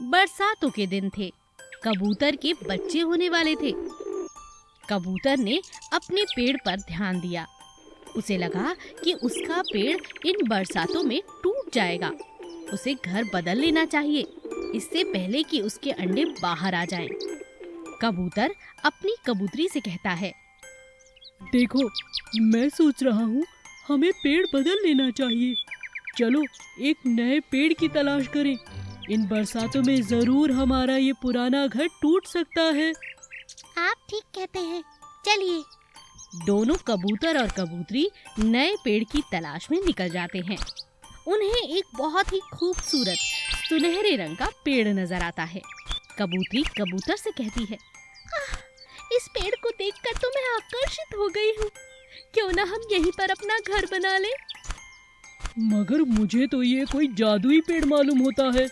बरसातों के दिन थे। कबूतर के बच्चे होने वाले थे। कबूतर ने अपने पेड़ पर ध्यान दिया। उसे लगा कि उसका पेड़ इन बरसातों में टूट जाएगा। उसे घर बदल लेना चाहिए, इससे पहले कि उसके अंडे बाहर आ जाएं। कबूतर अपनी कबूतरी से कहता है, देखो, मैं सोच रहा हूँ हमें पेड़ बदल लेना चाहिए। चलो एक नए पेड़ की तलाश करें। इन बरसातों में जरूर हमारा ये पुराना घर टूट सकता है। आप ठीक कहते हैं, चलिए। दोनों कबूतर और कबूतरी नए पेड़ की तलाश में निकल जाते हैं। उन्हें एक बहुत ही खूबसूरत सुनहरे रंग का पेड़ नजर आता है। कबूतरी कबूतर से कहती है, इस पेड़ को देखकर तो मैं आकर्षित हो गई हूँ। क्यों ना हम यहीं पर अपना घर बना लें? मगर मुझे तो ये कोई जादुई पेड़ मालूम होता है।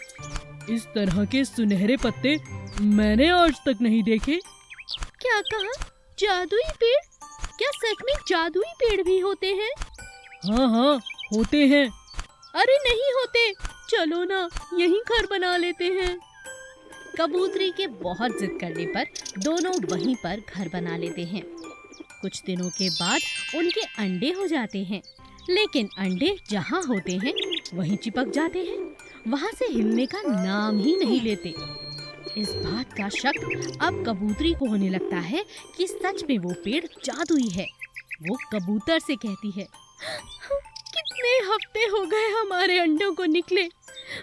इस तरह के सुनहरे पत्ते मैंने आज तक नहीं देखे। क्या कहा? जादुई पेड़? क्या सच में जादुई पेड़ भी होते हैं? हाँ, होते हैं। अरे नहीं होते, चलो ना यहीं घर बना लेते हैं। कबूतरी के बहुत जिद करने पर दोनों वहीं पर घर बना लेते हैं। कुछ दिनों के बाद उनके अंडे हो जाते हैं, लेकिन अंडे जहाँ होते हैं वहीं चिपक जाते हैं, वहाँ से हिलने का नाम ही नहीं लेते। इस बात का शक अब कबूतरी को होने लगता है कि सच में वो पेड़ जादुई है। वो कबूतर से कहती है, कितने हफ्ते हो गए हमारे अंडों को निकले,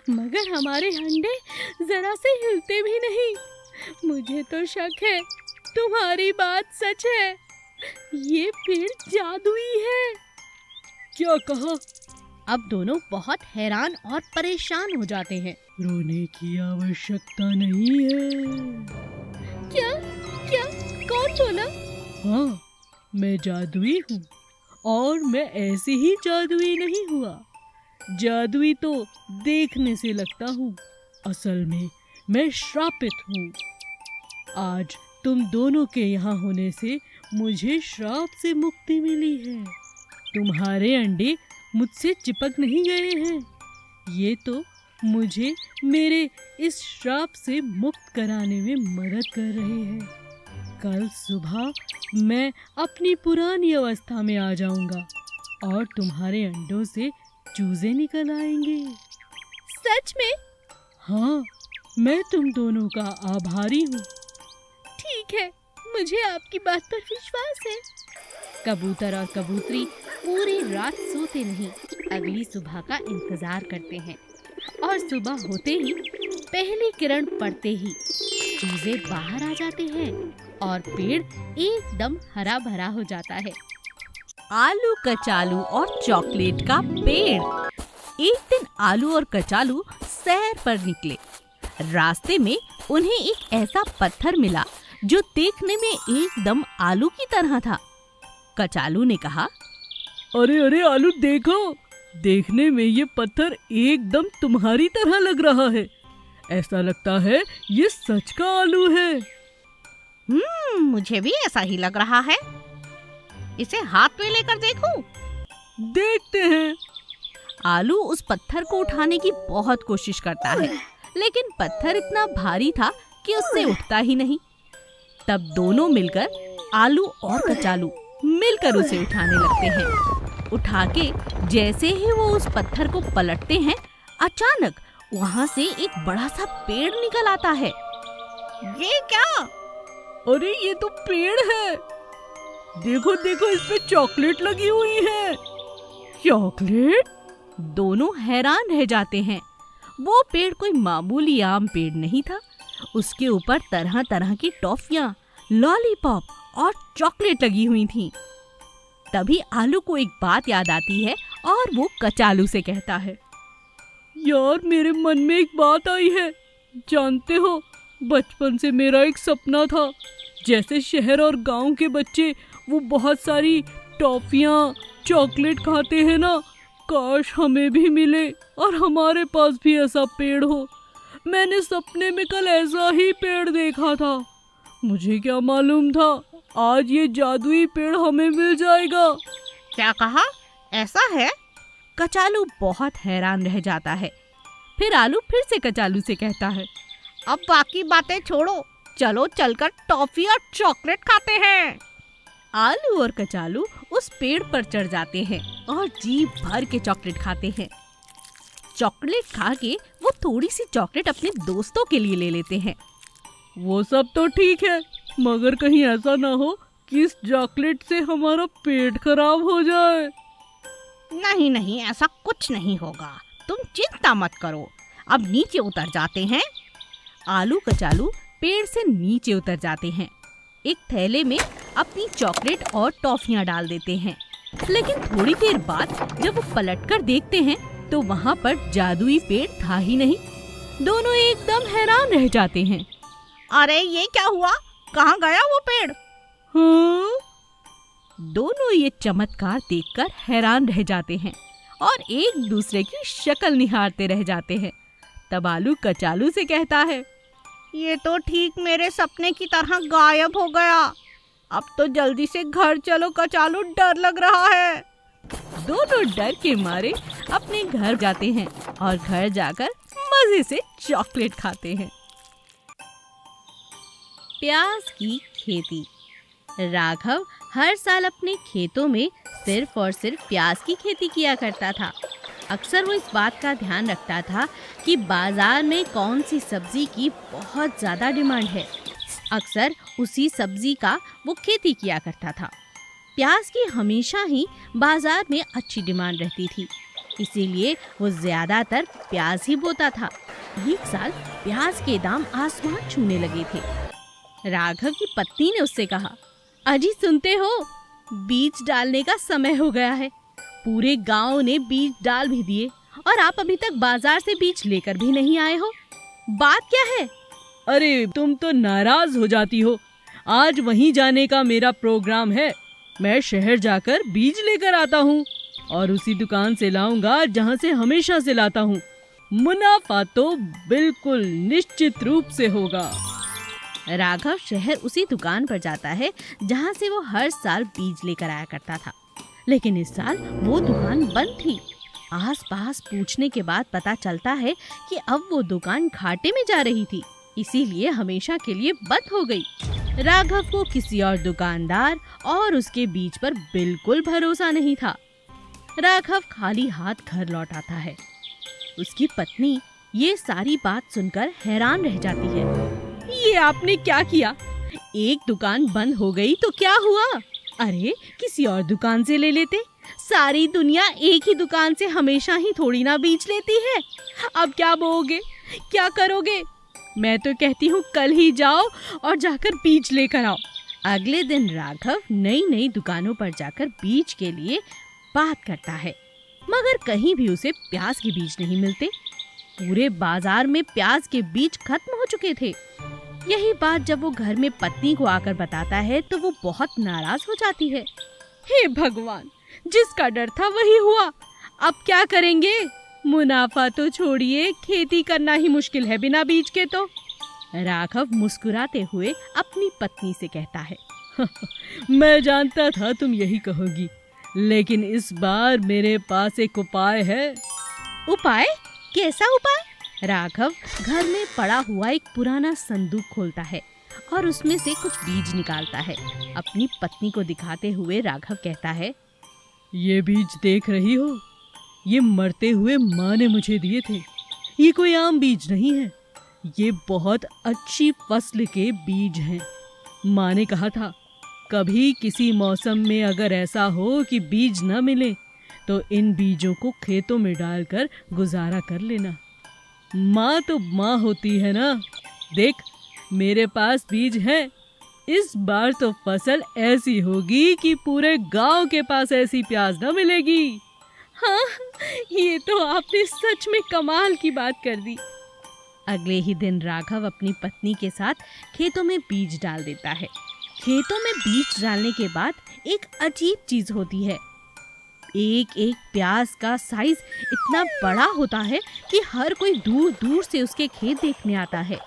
मगर हमारे अंडे जरा से हिलते भी नहीं। मुझे तो शक है तुम्हारी बात सच है, ये पेड़ जादुई है। क्या कहा? अब दोनों बहुत हैरान और परेशान हो जाते हैं। रोने की आवश्यकता नहीं है। क्या? क्या? कौन बोला? हाँ, मैं जादुई हूँ और मैं ऐसे ही जादुई नहीं हुआ। जादुई तो देखने से लगता हूँ, असल में मैं श्रापित हूँ। आज तुम दोनों के यहाँ होने से मुझे श्राप से मुक्ति मिली है। तुम्हारे अंडे मुझसे चिपक नहीं गए हैं। ये तो मुझे मेरे इस श्राप से मुक्त कराने में मदद कर रहे हैं। कल सुबह मैं अपनी पुरानी अवस्था में आ जाऊंगा और तुम्हारे अंडों से चूजे निकल आएंगे। सच में? हाँ, मैं तुम दोनों का आभारी हूँ। ठीक है, मुझे आपकी बात पर विश्वास है। कबूतर और कबूतरी पूरी रात सोते नहीं, अगली सुबह का इंतजार करते हैं। और सुबह होते ही, पहली किरण पड़ते ही चूजे बाहर आ जाते हैं और पेड़ एकदम हरा भरा हो जाता है। आलू, कचालू और चॉकलेट का पेड़। एक दिन आलू और कचालू सैर पर निकले। रास्ते में उन्हें एक ऐसा पत्थर मिला जो देखने में एकदम आलू की तरह था। कचालू ने कहा, अरे आलू, देखो, देखने में ये पत्थर एकदम तुम्हारी तरह लग रहा है। ऐसा लगता है ये सच का आलू है। मुझे भी ऐसा ही लग रहा है। इसे हाथ में लेकर देखूं? देखते हैं। आलू उस पत्थर को उठाने की बहुत कोशिश करता है, लेकिन पत्थर इतना भारी था कि उससे उठता ही नहीं। तब दोनों मिलकर, आलू और कचालू मिलकर उसे उठाने लगते हैं। उठा के जैसे ही वो उस पत्थर को पलटते हैं, अचानक वहाँ से एक बड़ा सा पेड़ निकल आता है। ये क्या? अरे ये तो पेड़ है। देखो देखो, इस पे चॉकलेट लगी हुई है। चॉकलेट? दोनों हैरान रह जाते हैं। वो पेड़ कोई मामूली आम पेड़ नहीं था। उसके ऊपर तरह तरह की टॉफियां, लॉलीपॉप और चॉकलेट लगी हुई थीं। तभी आलू को एक बात याद आती है और वो कचालू से कहता है, यार, मेरे मन में एक बात आई है। जानते हो, बचपन से मेरा एक सपना था, जैसे शहर और गांव के बच्चे वो बहुत सारी टॉफियां, चॉकलेट खाते हैं ना, काश हमें भी मिले और हमारे पास भी ऐसा पेड़ हो। मैंने सपने में कल ऐसा ही पेड़ देखा था। मुझे क्या मालूम था आज ये जादुई पेड़ हमें मिल जाएगा। क्या कहा? ऐसा है? कचालू बहुत हैरान रह जाता है। फिर आलू फिर से कचालू से कहता है, अब बाकी बातें छोड़ो, चलो चलकर टॉफी और चॉकलेट खाते हैं। आलू और कचालू उस पेड़ पर चढ़ जाते हैं और जी भर के चॉकलेट खाते हैं। चॉकलेट खा के वो थोड़ी सी चॉकलेट अपने दोस्तों के लिए ले लेते हैं। वो सब तो ठीक है, मगर कहीं ऐसा ना हो कि इस चॉकलेट से हमारा पेट खराब हो जाए। नहीं नहीं, ऐसा कुछ नहीं होगा, तुम चिंता मत करो। अब नीचे उतर जाते हैं। आलू कचालू पेड़ से नीचे उतर जाते हैं। एक थैले में अपनी चॉकलेट और टॉफियां डाल देते हैं। लेकिन थोड़ी देर बाद जब वो पलटकर देखते हैं तो वहाँ पर जादुई पेड़ था ही नहीं। दोनों एकदम हैरान रह जाते हैं। अरे ये क्या हुआ, कहाँ गया वो पेड़? हाँ? दोनों ये चमत्कार देखकर हैरान रह जाते हैं और एक दूसरे की शक्ल निहारते रह जाते हैं। तब आलू कचालू से कहता है, ये तो ठीक मेरे सपने की तरह गायब हो गया। अब तो जल्दी से घर चलो कचालू, डर लग रहा है। दोनों डर के मारे अपने घर जाते हैं और घर जाकर मजे से चॉकलेट खाते हैं। प्याज की खेती। राघव हर साल अपने खेतों में सिर्फ और सिर्फ प्याज की खेती किया करता था। अक्सर वो इस बात का ध्यान रखता था कि बाजार में कौन सी सब्जी की बहुत ज़्यादा डिमांड है। अक्सर उसी सब्जी का वो खेती किया करता था। प्याज की हमेशा ही बाजार में अच्छी डिमांड रहती थी, इसीलिए वो ज़्यादातर प्याज ही बोता था। एक साल प्याज के दाम आसमान छूने लगे थे। राघव की पत्नी ने उससे कहा, अजी सुनते हो, बीज डालने का समय हो गया है। पूरे गांव ने बीज डाल भी दिए और आप अभी तक बाजार से बीज लेकर भी नहीं आए हो। बात क्या है? अरे तुम तो नाराज हो जाती हो। आज वहीं जाने का मेरा प्रोग्राम है। मैं शहर जाकर बीज लेकर आता हूँ और उसी दुकान से लाऊंगा जहाँ से हमेशा से लाता हूँ। मुनाफा तो बिल्कुल निश्चित रूप से होगा। राघव शहर उसी दुकान पर जाता है जहाँ से वो हर साल बीज लेकर आया करता था। लेकिन इस साल वो दुकान बंद थी। आसपास पूछने के बाद पता चलता है कि अब वो दुकान घाटे में जा रही थी, इसीलिए हमेशा के लिए बंद हो गई। राघव को किसी और दुकानदार और उसके बीज पर बिल्कुल भरोसा नहीं था। राघव खाली हाथ घर लौट आता है। उसकी पत्नी ये सारी बात सुनकर हैरान रह जाती है। ये आपने क्या किया? एक दुकान बंद हो गई तो क्या हुआ? अरे किसी और दुकान से ले लेते। सारी दुनिया एक ही दुकान से हमेशा ही थोड़ी ना बीज लेती है। अब क्या बोओगे, क्या करोगे? मैं तो कहती हूँ कल ही जाओ और जाकर बीज लेकर आओ। अगले दिन राघव नई नई दुकानों पर जाकर बीज के लिए बात करता है, मगर कहीं भी उसे प्याज के बीज नहीं मिलते। पूरे बाजार में प्याज के बीज खत्म हो चुके थे। यही बात जब वो घर में पत्नी को आकर बताता है तो वो बहुत नाराज हो जाती है। हे भगवान, जिसका डर था वही हुआ। अब क्या करेंगे? मुनाफा तो छोड़िए, खेती करना ही मुश्किल है बिना बीज के तो। राघव मुस्कुराते हुए अपनी पत्नी से कहता है, मैं जानता था तुम यही कहोगी, लेकिन इस बार मेरे पास एक उपाय है। उपाय? कैसा उपाय? राघव घर में पड़ा हुआ एक पुराना संदूक खोलता है और उसमें से कुछ बीज निकालता है। अपनी पत्नी को दिखाते हुए राघव कहता है, ये बीज देख रही हो? ये मरते हुए माँ ने मुझे दिए थे। ये कोई आम बीज नहीं है, ये बहुत अच्छी फसल के बीज हैं। माँ ने कहा था, कभी किसी मौसम में अगर ऐसा हो कि बीज न मिले तो इन बीजों को खेतों में डालकर गुजारा कर लेना। माँ तो माँ होती है ना। देख, मेरे पास बीज है। इस बार तो फसल ऐसी होगी कि पूरे गांव के पास ऐसी प्याज न मिलेगी। हाँ, ये तो आपने सच में कमाल की बात कर दी। अगले ही दिन राघव अपनी पत्नी के साथ खेतों में बीज डाल देता है। खेतों में बीज डालने के बाद एक अजीब चीज होती है। एक एक प्याज का साइज इतना बड़ा होता है कि हर कोई दूर दूर से उसके खेत देखने आता है।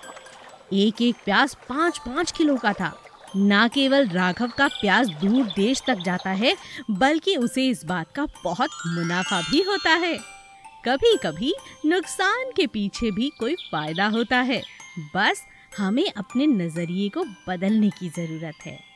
एक एक प्याज 5-5 किलो का था। ना केवल राघव का प्याज दूर देश तक जाता है, बल्कि उसे इस बात का बहुत मुनाफा भी होता है। कभी कभी नुकसान के पीछे भी कोई फायदा होता है। बस हमें अपने नजरिए को बदलने की जरूरत है।